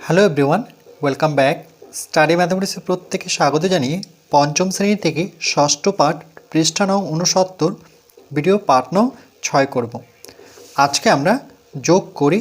Hello everyone, welcome back. Study ম্যাথামেটিক্সে প্রত্যেকে স্বাগত জানিয়ে পঞ্চম শ্রেণী থেকে ষষ্ঠ পাঠ পৃষ্ঠা নং 69 ভিডিও পাঠ নং 6 করব। আজকে আমরা যোগ করি,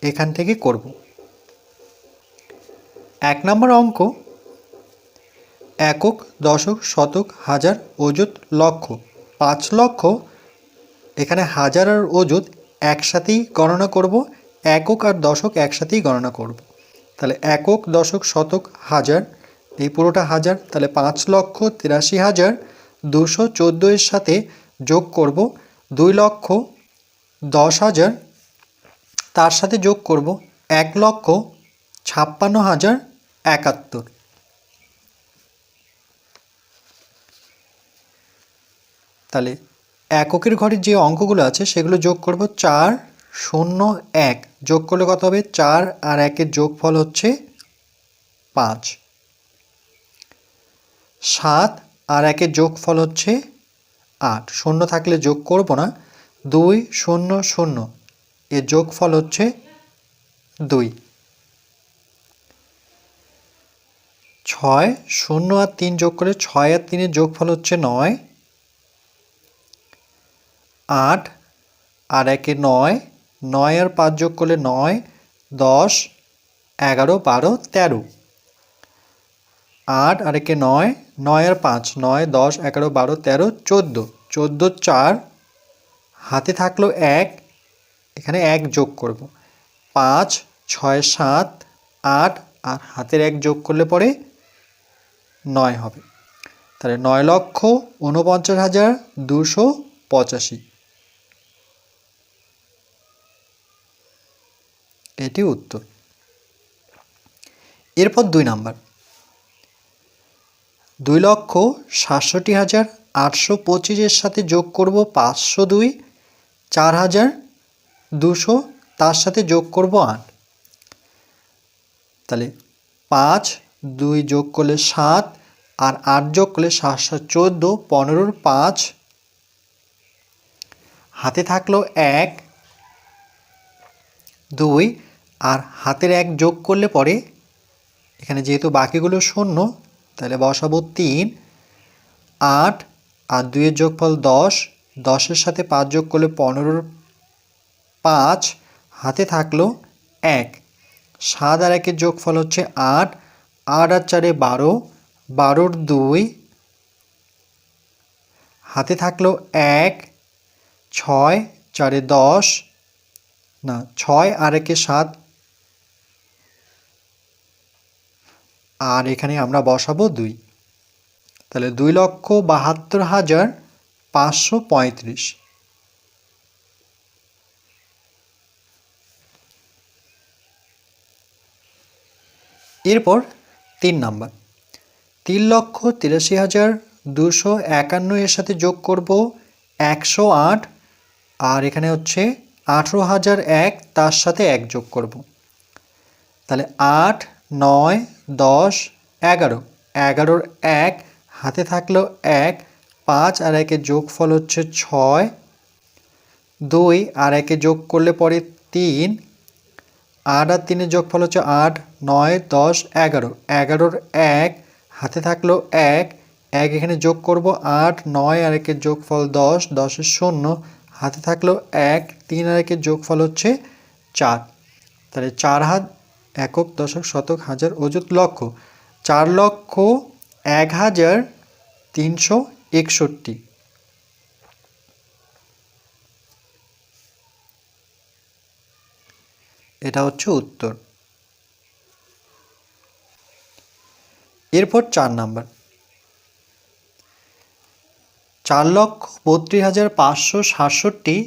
এখান থেকে করব। 1 নম্বর অঙ্ক, একক, দশক, শতক, হাজার, অযুত, লক্ষ। 5 লক্ষ, এখানে হাজার আর অযুত একসাথেই গণনা করব, একক আর দশক একসাথেই গণনা করব। তাহলে একক, দশক, শতক, হাজার, এই পুরোটা হাজার, তাহলে 5,83,214 এর সাথে যোগ করব 2,10,000, তার সাথে যোগ করব 1,56,071। তাহলে এককের ঘরের যে অঙ্কগুলো আছে সেগুলো যোগ করব। 4, 0, 1 যোগ করলে কত হবে? 4 আর 1-এর যোগফল হচ্ছে 5। 7 আর 1-এর যোগফল হচ্ছে 8। 0 থাকলে যোগ করব না। 2, 0, 0 এর যোগফল হচ্ছে 2। 6, 0 আর 3 যোগ করে 6 আর 3-এর যোগফল হচ্ছে 9। 8 আর 1-এ 9, 9 আর 5 যোগ করলে 9, 10, 11, 12, 13। 8 আর 1-এ 9, 9 আর 5, 9, 10, 11, 12, 13, 14। 14, 4 হাতে থাকলো 1, এখানে 1 যোগ করব। 5, 6, 7, 8 আর হাতের 1 যোগ করলে পরে 9 হবে। তাহলে 9,49,285, এটি উত্তর। এরপর 2 নাম্বার, 2,67,825 এর সাথে যোগ করব 502, 4,200 তার সাথে যোগ করব 8। তাহলে 5, 2 যোগ করলে 7 আর 8 যোগ করলে 7, 7, 14, 15-র 5 হাতে থাকলো 1, 2 আর হাতের 1 যোগ করলে পরে এখানে যেহেতু বাকিগুলো শূন্য তাহলে বসাবো 3। 8 আর 2-এর যোগফল 10, 10-এর সাথে 5 যোগ করলে 15-র 5 হাতে থাকলো 1। 7 আর 1-এর যোগফল হচ্ছে 8, 8 আর 4-এ 12, 12-র 2 হাতে থাকলো 1। 6, 4-এ 10, না 6 আর 1-এ 7 আর এখানে আমরা বসাবো 2। তাহলে 2,72,535। এরপর 3 নাম্বার, 3,83,251 এর সাথে যোগ করব 108 আর এখানে হচ্ছে 18,001 তার সাথে 1 যোগ করব। তাহলে 8, 9, 10, 11, 11-র 1 হাতে থাকলো 1। 5 আর 1-এর যোগফল হচ্ছে 6। 2 আর 1-এ যোগ করলে পরে 3। 8 আর 3-এর যোগফল হচ্ছে 8, 9, 10, 11, 11-র 1 হাতে থাকলো 1, 1 এখানে যোগ করব। 8, 9 আর 1-এর যোগফল 10, 10-এর 0 হাতে থাকলো 1, 3 আর 1-এর যোগফল হচ্ছে 4। তাহলে 4 হাত, একক, দশক, শতক, হাজার, অযুত, লক্ষ। 4,01,361, এটা হচ্ছে উত্তর। এরপর 4 নাম্বার, 4,32,567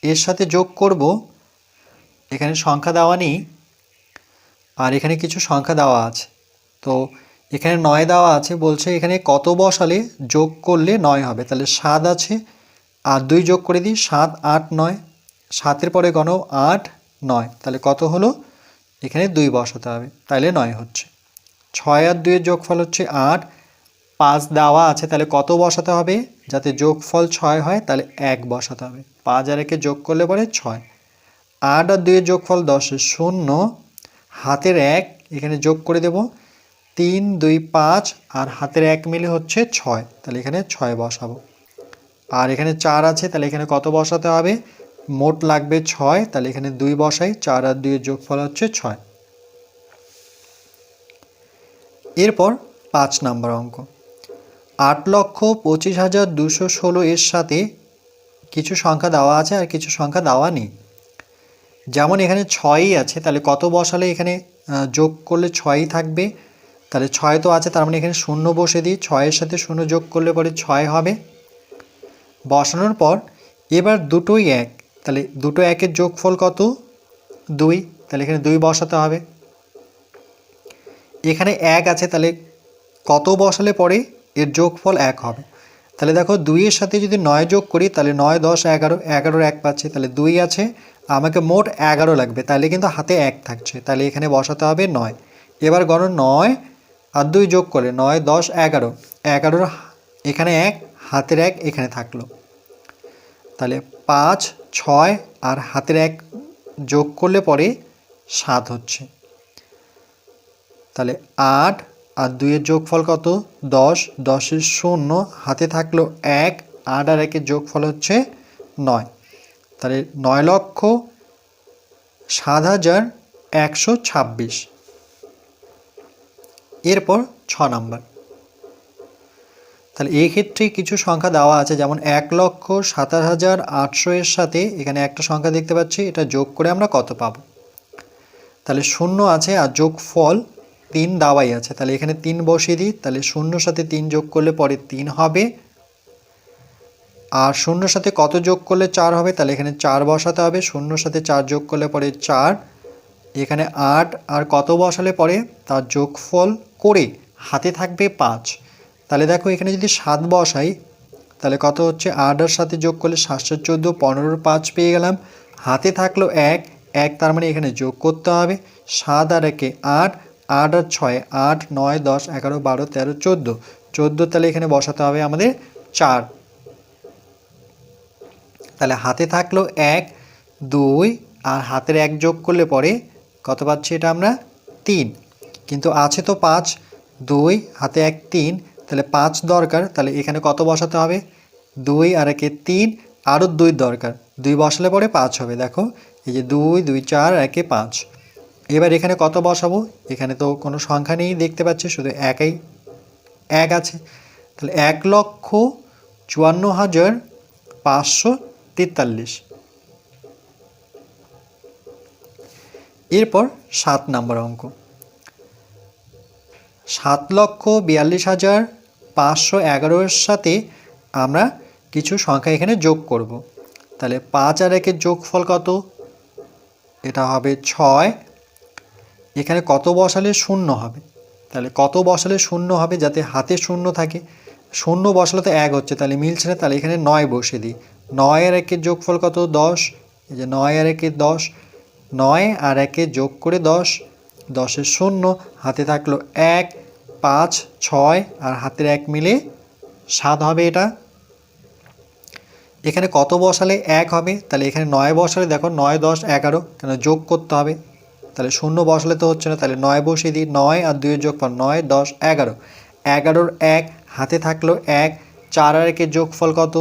এর সাথে যোগ করব। এখানে সংখ্যা দেওয়া নেই আর এখানে কিছু সংখ্যা দেওয়া আছে, তো এখানে 9 দেওয়া আছে, বলছে এখানে কত বসালে যোগ করলে 9 হবে। তাহলে 7 আছে আর 2 যোগ করে দিই, 7, 8, 9, 7-এর পরে গণ 8, 9, তাহলে কত হলো? এখানে 2 বসাতে হবে, তাহলে 9 হচ্ছে। 6 আর 2-এর যোগফল হচ্ছে 8, 5 দেওয়া আছে, তাহলে কত বসাতে হবে যাতে যোগফল 6 হয়? তাহলে 1 বসাতে হবে। 5 আর 1-এ যোগ করলে পরে 6। 8 আর 2-এর যোগফল 10, 0 হাতের 1 এখানে যোগ করে দেব, 3 2 5 আর হাতের 1 মিলে হচ্ছে 6, তাহলে এখানে 6 বসাবো। আর এখানে 4 আছে, তাহলে এখানে কত বসাতে হবে, মোট লাগবে 6, তাহলে এখানে 2 বসাই, 4 আর 2 এর যোগফল হচ্ছে 6। এরপর 5 নম্বর অঙ্ক, 8,25,216 এর সাথে কিছু সংখ্যা দেওয়া আছে আর কিছু সংখ্যা দেওয়া নেই। যেমন এখানে 6ই আছে, তাহলে কত বসালে এখানে যোগ করলে 6ই থাকবে, তাহলে 6 তো আছে, তার মানে এখানে 0 বসে দিই, 6-এর সাথে 0 যোগ করলে পরে 6 হবে। বসানোর পর এবার দুটোই 1, তাহলে দুটো 1-এর যোগফল কত, 2, তাহলে এখানে 2 বসাতে হবে। এখানে 1 আছে, তাহলে কত বসালে পরে এর যোগফল 1 হবে, তাহলে দেখো 2-এর সাথে যদি 9 যোগ করি তাহলে 9 10 11, 11-র 1 পাচ্ছি, তাহলে 2 আছে, আমাকে মোট 11 লাগবে, তাহলে কিন্তু হাতে 1 থাকছে, তাহলে এখানে বসাতে হবে 9। এবার গণন 9 আর 2 যোগ করলে 9 10 11, 11-র এখানে 1, হাতের 1 এখানে থাকলো, তাহলে 5 6 আর হাতের 1 যোগ করলে পরে 7 হচ্ছে, তাহলে 8 আর 2-এর যোগফল কত, 10, 10-এর 0, হাতে থাকলো 1, 8 আর 1-এর যোগফল হচ্ছে 9, তাহলে 9,07,126। এরপর 6 নাম্বার, তাহলে এই ক্ষেত্রে কিছু সংখ্যা দেওয়া আছে, যেমন 1,27,800 এর সাথে এখানে একটা সংখ্যা দেখতে পাচ্ছি, এটা যোগ করে আমরা কত পাবো, তাহলে 0 আছে আর যোগফল 3 দেওয়াই আছে, তাহলে এখানে 3 বসিয়ে দিই, তাহলে 0-র সাথে 3 যোগ করলে পরে 3 হবে, আর 0-র সাথে কত যোগ করলে 4 হবে, তাহলে এখানে 4 বসাতে হবে, 0-র সাথে 4 যোগ করলে পরে 4, এখানে 8 আর কত বসালে পরে তার যোগফল করে হাতে থাকবে 5, তাহলে দেখো এখানে যদি 7 বসাই তাহলে কত হচ্ছে, 8 আর সাথে যোগ করলে 7 14, 15-র 5 পেয়ে গেলাম, হাতে থাকলো 1, তার মানে এখানে যোগ করতে হবে, 7 আর 1-এ 8, 8 আর 6 8, 9 10 11 12 13 14, 14, তাহলে এখানে বসাতে হবে আমাদের 4, তাহলে হাতে থাকলো 1 2 আর হাতের 1 যোগ করলে পরে কত পাচ্ছি, এটা আমরা 3, কিন্তু আছে তো 5, 2 হাতে 1 3, তাহলে 5 দরকার, তাহলে এখানে কত বসাতে হবে, 2 আর 1-এ 3, আরও 2 দরকার, 2 বসালে পরে 5 হবে, দেখো এই যে 2 2 4 1-এ 5। এবার এখানে কত বসাবো, এখানে তো কোনো সংখ্যা নেই দেখতে পাচ্ছি, শুধু 1 আছে, তাহলে 1,54,543। এরপর 7 নম্বর অঙ্ক, 7,42,511 এর সাথে আমরা কিছু সংখ্যা এখানে যোগ করব, তাহলে 5 আর 1-এর যোগফল কত, এটা হবে 6, এখানে কত বসালে 0 হবে, তাহলে কত বসালে 0 হবে যাতে হাতে 0 থাকে, 0 বসালে তো 1 হচ্ছে, তাহলে মিলছে না, তাহলে এখানে 9 বসিয়ে দিই, 9 আর 1-এর যোগফল কত, 10, এই যে 9 আর 1-এ 10, 9 আর 1-এ যোগ করে 10, 10-এর 0, হাতে থাকলো 1 5 6 আর হাতের 1 মিলে 7 হবে, এটা এখানে কত বসালে 1 হবে, তাহলে এখানে 9 বসালে দেখো 9 10 11, কেন যোগ করতে হবে, তাহলে 0 বসালে তো হচ্ছে না, তাহলে 9 বসিয়ে দিই, 9 আর 2-এর যোগফল 9 10 11, 11-র 1 হাতে থাকলো 1, 4 আর 1-এর যোগফল কত,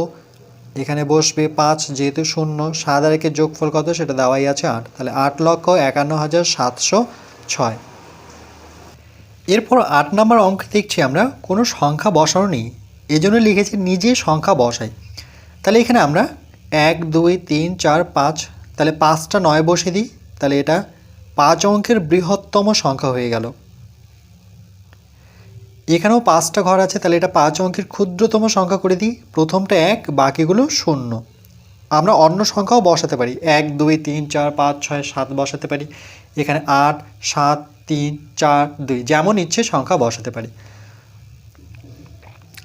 এখানে বসবে 5, যেহেতু 0, 7 আর 1-এর যোগফল কত সেটা দেওয়াই আছে 8, তাহলে 8,51,706। এরপর 8 নম্বর অঙ্ক দেখছি আমরা কোনো সংখ্যা বসানো নেই, এজন্য লিখেছি নিজে সংখ্যা বসাই, তাহলে এখানে আমরা 1 2 3 4 5, তাহলে 5টা 9 বসে দিই, তাহলে এটা 5 অঙ্কের বৃহত্তম সংখ্যা হয়ে গেল, এখানেও 5টা ঘর আছে, তাহলে এটা 5 অঙ্কের ক্ষুদ্রতম সংখ্যা করে দিই, প্রথমটা 1 বাকিগুলো 0, আমরা অন্য সংখ্যাও বসাতে পারি, 1 2 3 4 5 6 7 বসাতে পারি, এখানে 8 7 3 4 2 যেমন ইচ্ছে সংখ্যা বসাতে পারি,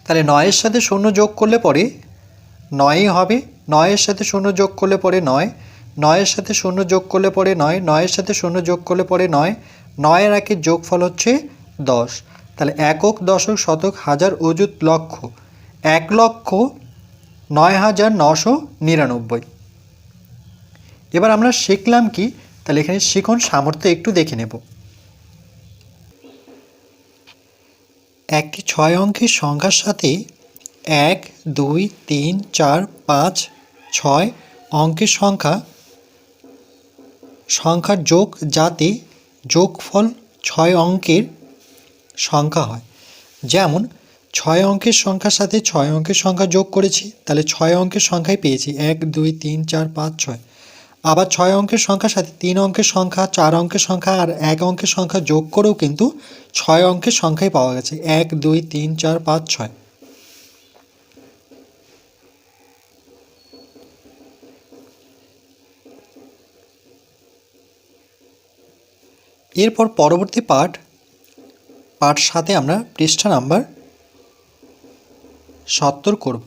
তাহলে 9-এর সাথে 0 যোগ করলে পরে 9ই হবে, 9-এর সাথে 0 যোগ করলে পরে 9, 9-এর সাথে 0 যোগ করলে পরে 9, 9-এর সাথে 0 যোগ করলে পরে 9, 9 আর 1-এর যোগফল হচ্ছে 10, তাহলে একক দশক শতক হাজার অযুত লক্ষ, 1,09,999। এবার আমরা শিখলাম কি, তাহলে এখানে শিখন সামর্থ্য একটু দেখে নেব। একটি 6 অঙ্কের সংখ্যার সাথে 1 2 3 4 5 6 অঙ্কের সংখ্যার যোগ যাতে যোগফল 6 অঙ্কের সংখ্যা হয়। যেমন 6 অঙ্কের সংখ্যার সাথে 6 অঙ্কের সংখ্যা যোগ করেছি, তাহলে 6 অঙ্কের সংখ্যাই পেয়েছি 1 2 3 4 5 6। আবার 6 অঙ্কের সংখ্যার সাথে 3 অঙ্কের সংখ্যা, 4 অঙ্কের সংখ্যা আর 1 অঙ্কের সংখ্যা যোগ করেও কিন্তু 6 অঙ্কের সংখ্যাই পাওয়া গেছে 1 2 3 4 5 6। এরপর পরবর্তী পাঠ 7 আমরা পৃষ্ঠা নাম্বার 70 করব।